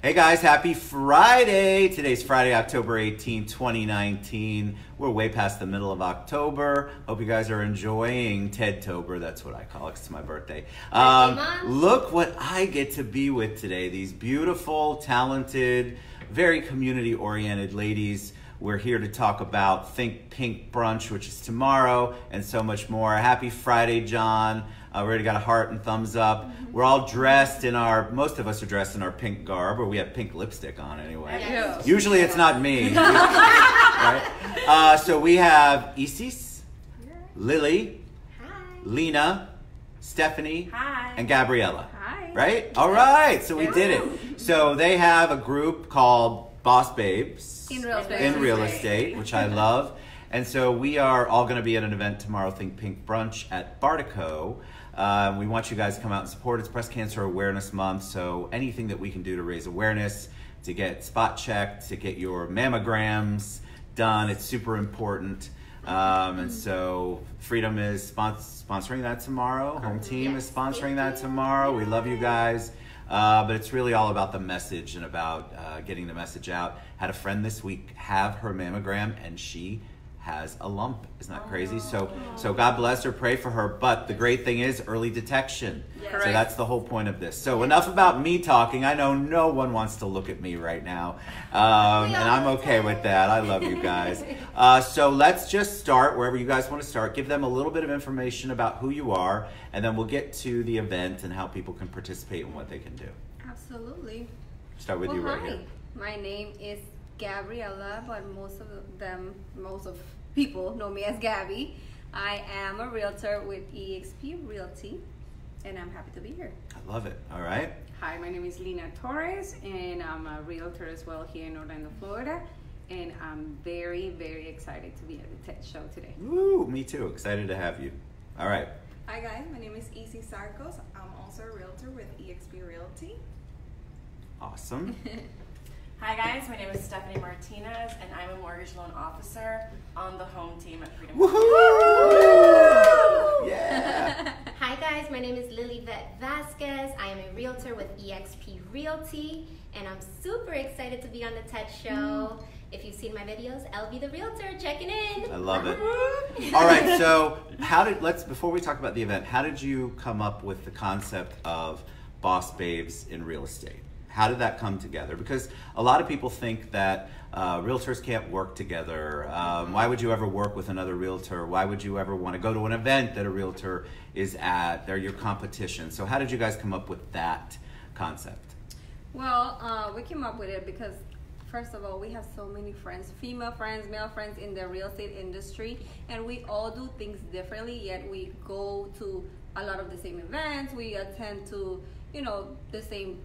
Hey guys, happy Friday. Today's Friday, October 18, 2019. We're way past the middle of October. Hope you guys are enjoying Ted-tober. That's what I call it. It's my birthday. Look what I get to be with today. These beautiful, talented, very community-oriented ladies. We're here to talk about Think Pink Brunch, which is tomorrow, and so much more. Happy Friday, John. We already got a heart and thumbs up. We're all dressed in most of us are dressed in our pink garb, or we have pink lipstick on anyway. Yes. Usually it's not me. Right? So we have Isis, Lily, Hi. Lina, Stephanie, Hi. and Gabriela. Hi. Right? All right, so we did it. So they have a group called Boss Babes In real estate, which I love. And so we are all going to be at an event tomorrow, Think Pink Brunch at Bartico. We want you guys to come out and support. It's Breast Cancer Awareness Month, so anything that we can do to raise awareness, to get spot checked, to get your mammograms done, it's super important. And so Freedom is sponsoring that tomorrow. Home Team is sponsoring that tomorrow. We love you guys. But it's really all about the message and about getting the message out. Had a friend this week have her mammogram and she has a lump. Isn't that crazy? So God bless her, pray for her. But the great thing is early detection. Yes. So that's the whole point of this. So enough about me talking. I know no one wants to look at me right now. And I'm okay with that. I love you guys. So let's just start wherever you guys want to start. Give them a little bit of information about who you are, and then we'll get to the event and how people can participate and what they can do. Absolutely. Start with you right Hi. here. My name is Gabriela, but most of people know me as Gabby. I am a realtor with eXp Realty, and I'm happy to be here. I love it. All right. Hi, my name is Lina Torres, and I'm a realtor as well here in Orlando, Florida. And I'm very, very excited to be at the TED Show today. Woo, me too. Excited to have you. All right. Hi guys, my name is Sarcos. I'm also a realtor with eXp Realty. Awesome. Hi guys, my name is Stephanie Martinez, and I'm a mortgage loan officer on the home team at Freedom. Woohoo! Yeah. Hi guys, my name is Lilivette Vasquez. I am a realtor with eXp Realty, and I'm super excited to be on the TED Show. If you've seen my videos, I'll be the realtor checking in. I love it. All right, so before we talk about the event, how did you come up with the concept of Boss Babes in real estate? How did that come together? Because a lot of people think that realtors can't work together. Why would you ever work with another realtor? Why would you ever want to go to an event that a realtor is at? They're your competition. So how did you guys come up with that concept? Well, we came up with it because, first of all, we have so many friends, female friends, male friends in the real estate industry, and we all do things differently, yet we go to a lot of the same events. We attend to, the same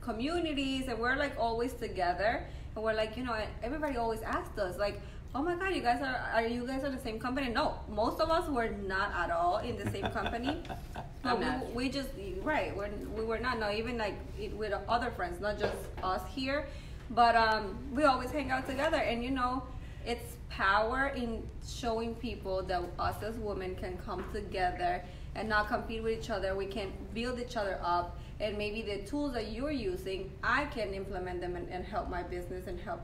communities, and we're like always together, and we're like, everybody always asks us like, oh my god, you guys are you guys the same company? No, most of us were not at all in the same company. We just we were not. No, even like with other friends, not just us here, but we always hang out together, and it's power in showing people that us as women can come together and not compete with each other. We can build each other up, and maybe the tools that you're using, I can implement them and help my business and help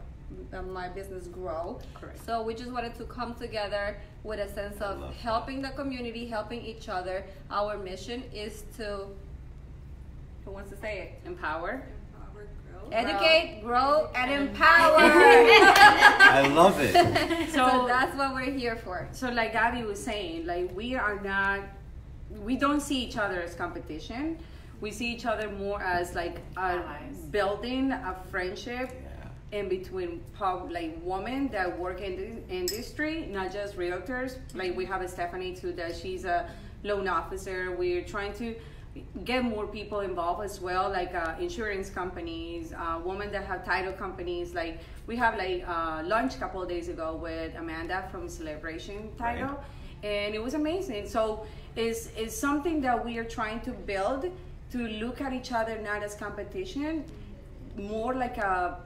my business grow. Correct. So we just wanted to come together with a sense of helping the community, helping each other. Our mission is to, who wants to say it? Empower. Educate, grow, and empower. I love it. So that's what we're here for. So like Gabby was saying, like we don't see each other as competition. We see each other more as like building a friendship in between women that work in the industry, not just realtors. Like we have a Stephanie too, that she's a loan officer. We're trying to get more people involved as well, like insurance companies, women that have title companies. Like we have lunch a couple of days ago with Amanda from Celebration Title, right. And it was amazing. So it's something that we are trying to build, to look at each other not as competition, more like a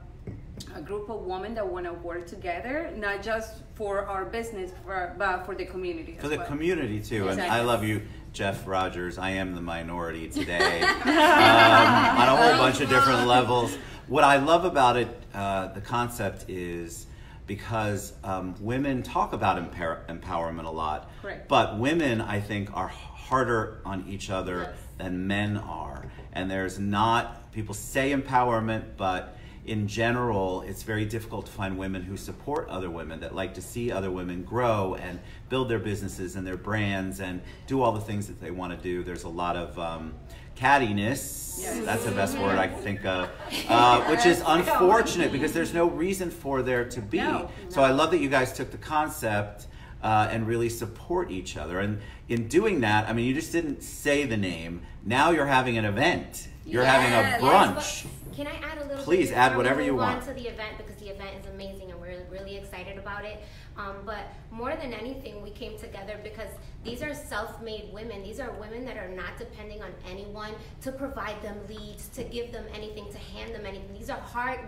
group of women that want to work together, not just for our business, but for the community. For the community too, exactly. And I love you, Jeff Rogers. I am the minority today on a whole bunch of different levels. What I love about it, the concept is because women talk about empowerment a lot, Correct. but women, I think, are harder on each other than men are. And there's not, people say empowerment, but in general, it's very difficult to find women who support other women, that like to see other women grow and build their businesses and their brands and do all the things that they want to do. There's a lot of cattiness, that's the best word I can think of, which is unfortunate because there's no reason for there to be. So I love that you guys took the concept and really support each other. And in doing that, I mean, you just didn't say the name. Now you're having an event. You're having a brunch. Can I add a little Please bit add whatever you want. to the event, because the event is amazing and we're really excited about it. But more than anything, we came together because these are self-made women. These are women that are not depending on anyone to provide them leads, to give them anything, to hand them anything.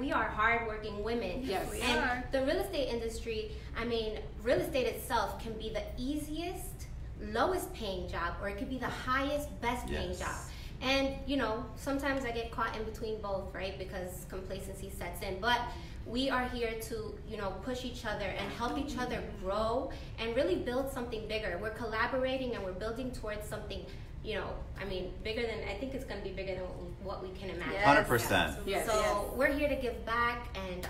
We are hardworking women. Yes, we and are. The real estate industry, I mean, real estate itself can be the easiest, lowest paying job, or it could be the highest, best paying job. And, you know, sometimes I get caught in between both, right? Because complacency sets in. But we are here to, you know, push each other and help each other grow and really build something bigger. We're collaborating and we're building towards something, you know, I mean, bigger than, I think it's going to be bigger than what we can imagine. 100%. Yes. So we're here to give back and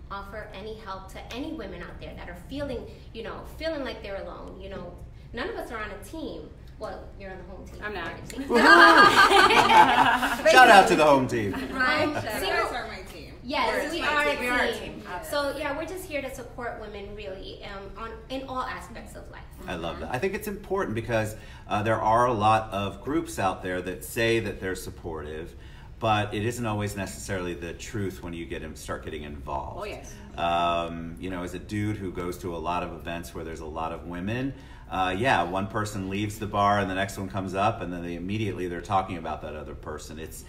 offer any help to any women out there that are feeling, you know, feeling like they're alone. You know, none of us are on a team. Well, you're on the home team. I'm not. Shout out to the home team. Right. You guys are my team. Yes, we are a team. Yeah. So yeah, we're just here to support women really in all aspects of life. I love that. I think it's important because there are a lot of groups out there that say that they're supportive, but it isn't always necessarily the truth when you start getting involved. Oh, yes. You know, as a dude who goes to a lot of events where there's a lot of women, one person leaves the bar and the next one comes up, and then they're talking about that other person. It's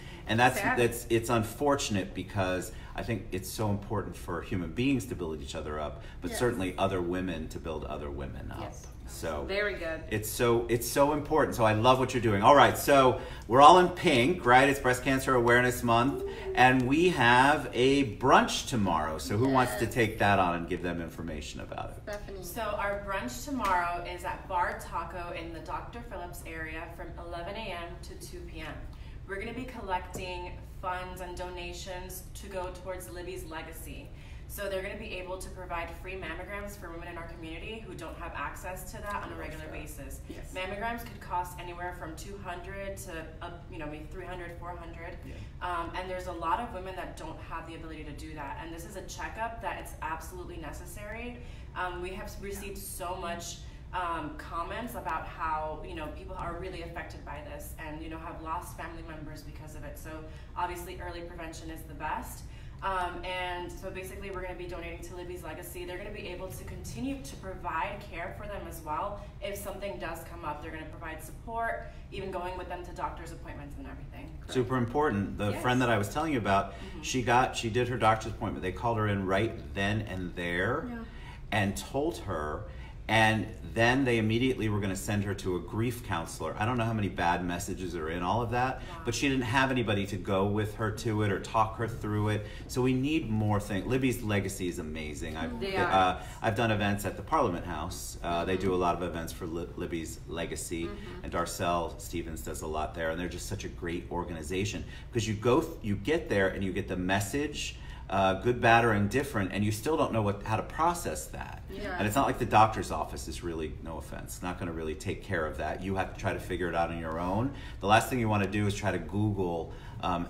unfortunate because I think it's so important for human beings to build each other up, but certainly other women to build other women up. Yes. So very good. It's so important. So I love what you're doing. All right, so we're all in pink, right? It's Breast Cancer Awareness Month, and we have a brunch tomorrow. So who wants to take that on and give them information about it? Stephanie. So our brunch tomorrow is at Bar Taco in the Dr. Phillips area from 11 a.m. to 2 p.m. We're going to be collecting funds and donations to go towards Libby's legacy. So they're going to be able to provide free mammograms for women in our community who don't have access to that on a regular basis. Yes. Mammograms could cost anywhere from $200 to maybe $300, $400. And there's a lot of women that don't have the ability to do that. And this is a checkup that it's absolutely necessary. We have received so much comments about how people are really affected by this and have lost family members because of it. So obviously early prevention is the best. And so basically we're going to be donating to Libby's legacy. They're going to be able to continue to provide care for them as well. If something does come up, they're going to provide support, even going with them to doctor's appointments and everything. Super important. The friend that I was telling you about, she did her doctor's appointment. They called her in right then and there and told her, and then they immediately were going to send her to a grief counselor. I don't know how many bad messages are in all of that, but she didn't have anybody to go with her to it or talk her through it. So we need more things. Libby's legacy is amazing. I've done events at the Parliament House. They do a lot of events for Libby's legacy, and Darcel Stevens does a lot there, and they're just such a great organization because you get there and you get the message, good, bad, or indifferent, and you still don't know how to process that. And it's not like the doctor's office is really, no offense, not going to really take care of that. You have to try to figure it out on your own. The last thing you want to do is try to Google,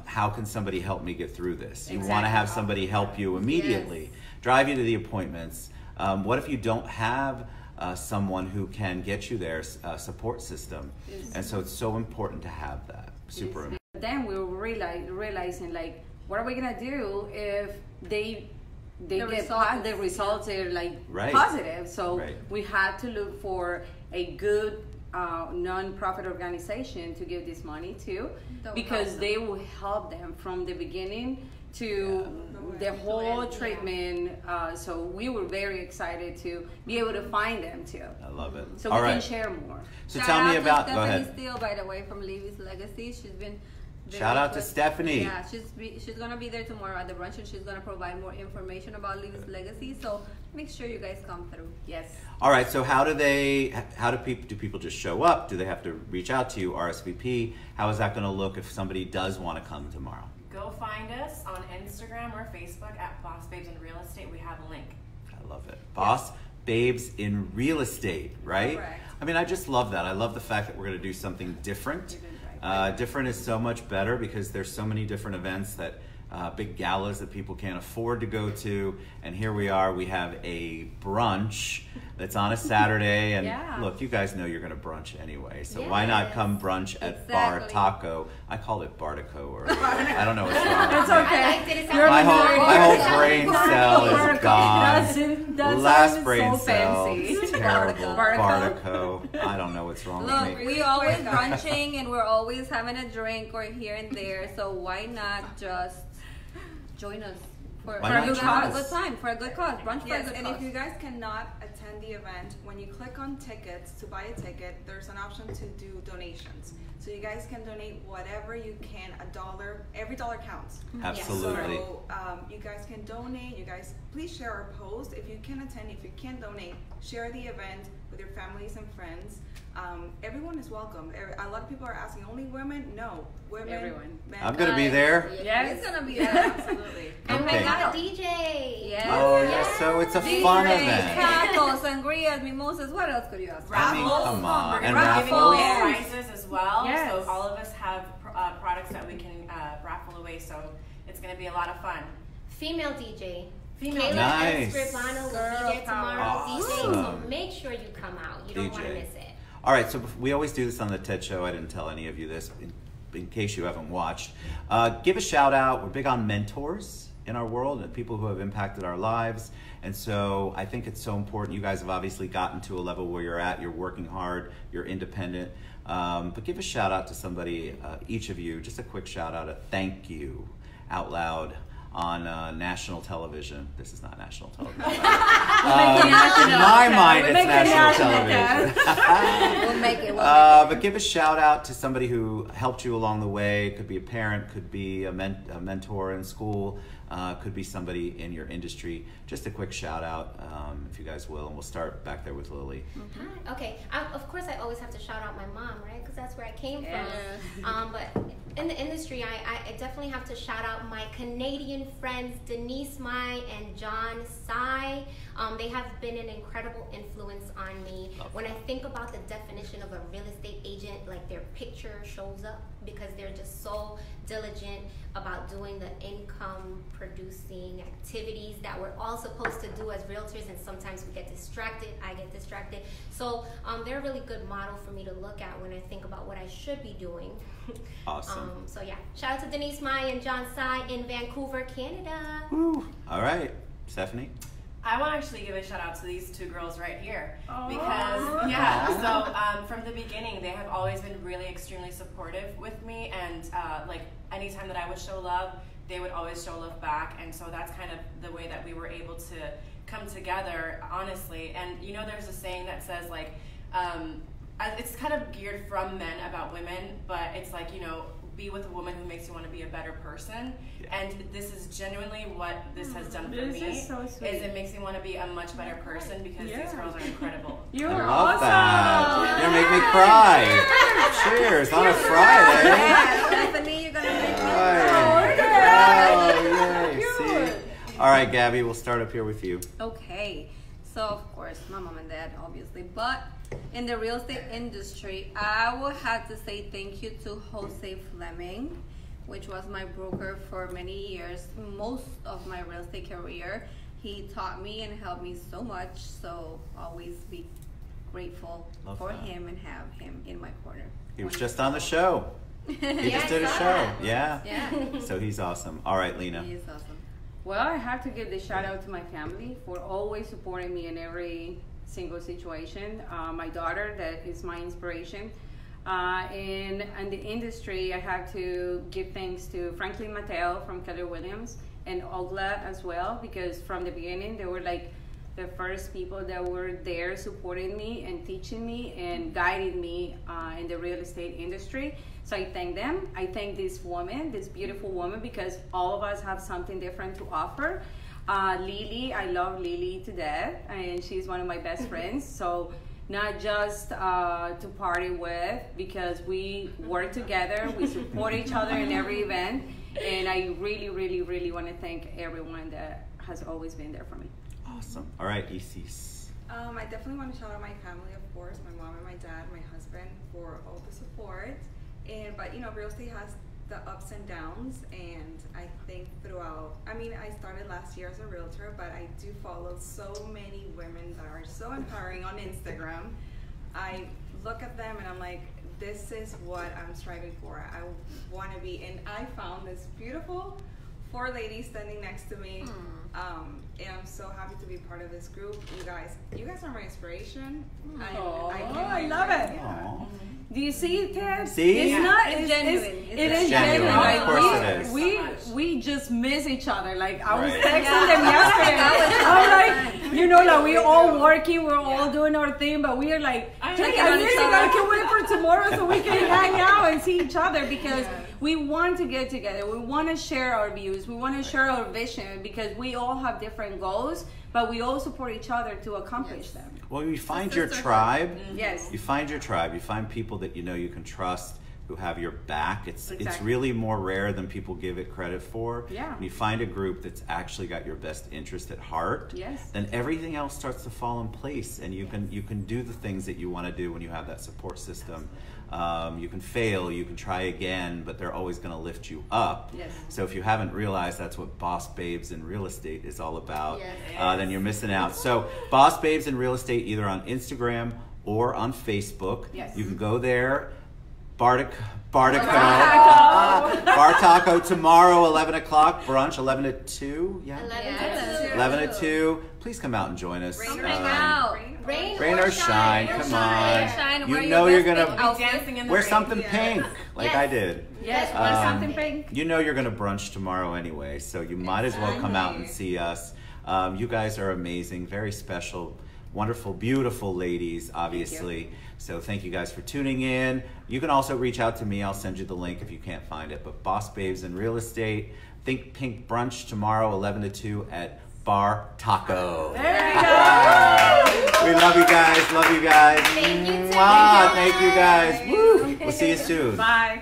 how can somebody help me get through this? You want to have somebody help you immediately, drive you to the appointments. What if you don't have someone who can get you their support system? And so it's so important to have that. Super important. Then we were realizing, like, what are we gonna do if the results are like positive? So we had to look for a good non-profit organization to give this money to, because they will help them from the beginning to the whole treatment. So we were very excited to be able to find them too. I love it. So we can share more. So tell me about. Go ahead. Steele, by the way, from Libby's Legacy. She's been Shout out to Stephanie. Yeah, she's gonna be there tomorrow at the brunch, and she's gonna provide more information about Livy's legacy. So make sure you guys come through. Yes. All right. So do people just show up? Do they have to reach out to you? RSVP? How is that going to look if somebody does want to come tomorrow? Go find us on Instagram or Facebook at Boss Babes in Real Estate. We have a link. I love it. Boss Babes in Real Estate, right? Correct. I mean, I just love that. I love the fact that we're going to do something different. Different is so much better because there's so many different events that big galas that people can't afford to go to, and here we are. We have a brunch that's on a Saturday, and look, you guys know you're going to brunch anyway, so why not come brunch at Bar Taco? I call it Bartico, or I don't know what's wrong. It's okay. My whole brain cell is gone. Last brain cell. It's terrible. Bartico. I don't know what's wrong with me. We always brunching, and we're always having a drink or here and there, so why not just join us for a good time, for a good cause, brunch for a good and cause. if you guys cannot attend the event, when you click on tickets to buy a ticket, there's an option to do donations. So you guys can donate whatever you can, $1, every dollar counts. Absolutely. So you guys can donate, you guys please share our post. If you can attend, if you can donate, share the event with your families and friends. Everyone is welcome. A lot of people are asking, only women? No, women, everyone. Men. I'm going to be there. Yes. It's gonna be there. Absolutely. And Okay. we got a DJ. Yes. Oh, yes. So it's a fun event. Tacos, sangrias, mimosas. What else could you ask? I mean, come on. And We're giving away raffles. prizes as well. Yes. So all of us have products that we can raffle away. So it's going to be a lot of fun. Female DJ. Female Kayla Nice. and Scriblano will Girl be there tomorrow power. DJing, so Awesome. make sure you come out. You don't want to DJ. miss it. All right, so we always do this on the TED Show. I didn't tell any of you this in case you haven't watched. Give a shout out. We're big on mentors in our world and people who have impacted our lives. And so I think it's so important. You guys have obviously gotten to a level where you're at. You're working hard. You're independent. But give a shout out to somebody, each of you, just a quick shout out, a thank you out loud on national television. This is not national television. In my mind, it's national television. We'll make it. But give a shout out to somebody who helped you along the way. It could be a parent, could be a mentor in school, could be somebody in your industry. Just a quick shout out, if you guys will, and we'll start back there with Lily. Hi. Okay. Of course, I always have to shout out my mom, right? Because that's where I came from. But in the industry, I definitely have to shout out my Canadian friends, Denise Mai and John Sai. They have been an incredible influence on me. When I think about the definition of a real estate agent, like their picture shows up because they're just so diligent about doing the income producing activities that we're all supposed to do as realtors, and sometimes we get distracted. I get distracted. So they're a really good model for me to look at when I think about what I should be doing. Awesome. So yeah, shout out to Denise Mai and John Sai in Vancouver, Canada. Woo. All right, Stephanie. I want to actually give a shout out to these two girls right here because from the beginning they have always been really extremely supportive with me, and like anytime that I would show love, they would always show love back, and so that's kind of the way that we were able to come together, honestly. And you know, there's a saying that says like it's kind of geared from men about women, but it's like, you know, be with a woman who makes you want to be a better person. And this is genuinely what this has done for me. Is so sweet. Is it makes me want to be a much better person because these girls are incredible. You're I love awesome. that. You're gonna make me cry. Cheers on a Friday. Stephanie, you're gonna make Yay. See? All right, Gabby, we'll start up here with you. Okay, so of course my mom and dad, obviously, but in the real estate industry, I would have to say thank you to Jose Fleming, which was my broker for many years, most of my real estate career. He taught me and helped me so much, so always be grateful for him and have him in my corner. He was just on the show. He just did a show. Yeah. So he's awesome. All right, Lina. He is awesome. Well, I have to give the shout out to my family for always supporting me in every single situation. My daughter, that is my inspiration. In the industry, I have to give thanks to Franklin Mateo from Keller Williams and Ogla as well, because from the beginning, they were like the first people that were there supporting me and teaching me and guiding me in the real estate industry. So I thank them. I thank this woman, this beautiful woman, because all of us have something different to offer. Lily, I love Lily to death, and she's one of my best friends. So not just to party with, because we work together, we support each other in every event, and I really, really, really want to thank everyone that has always been there for me. Awesome. All right, Isis. I definitely want to shout out my family, of course, my mom and my dad, my husband, for all the support. But you know, real estate has the ups and downs, and I think throughout, I mean, I started last year as a realtor, but I do follow so many women that are so empowering on Instagram. I look at them and I'm like, this is what I'm striving for. I want to be, and I found this beautiful 4 ladies standing next to me. And I'm so happy to be part of this group. You guys are my inspiration. I love it. Yeah. Do you see it, Ted? See? It's Yeah. not. It's genuine. It It's is genuine. genuine. Of course it is. We just miss each other. Like I was Right. texting them yesterday. I'm like, you know, like we're all working, we're all doing our thing, but we are like, I can't wait for tomorrow so we can hang out and see each other, because we want to get together. We want to share our views. We want to share our vision, because we all have different goals, but we all support each other to accomplish them. Well, you find your tribe. Yes. You find your tribe. You find people that you know you can trust, who have your back. It's Exactly. really more rare than people give it credit for. Yeah. When you find a group that's actually got your best interest at heart, Yes. then everything else starts to fall in place, and you can do the things that you want to do when you have that support system. You can fail, you can try again, but they're always going to lift you up. Yes. So if you haven't realized that's what Boss Babes in Real Estate is all about, Yes. then you're missing out. So Boss Babes in Real Estate, either on Instagram or on Facebook. Yes. You can go there. Bar Taco tomorrow, 11 o'clock. Brunch, 11 to 2. Yeah. 11 to 2. Please come out and join us. Rain out. Rain or shine, come on. Shine, You wear know your you're best gonna pink outfit. Dancing in the wear rain. something pink, like Yes. I did. Yes, wear something pink. You know you're gonna brunch tomorrow anyway, so you might as well come out and see us. You guys are amazing, very special, wonderful, beautiful ladies, obviously. So thank you guys for tuning in. You can also reach out to me. I'll send you the link if you can't find it. But Boss Babes in Real Estate, Think Pink Brunch tomorrow, 11 to 2 at Bar Taco. There you go. We love you guys. Love you guys. Thank you, Tim. Mwah. Thank you guys. Woo. We'll see you soon. Bye.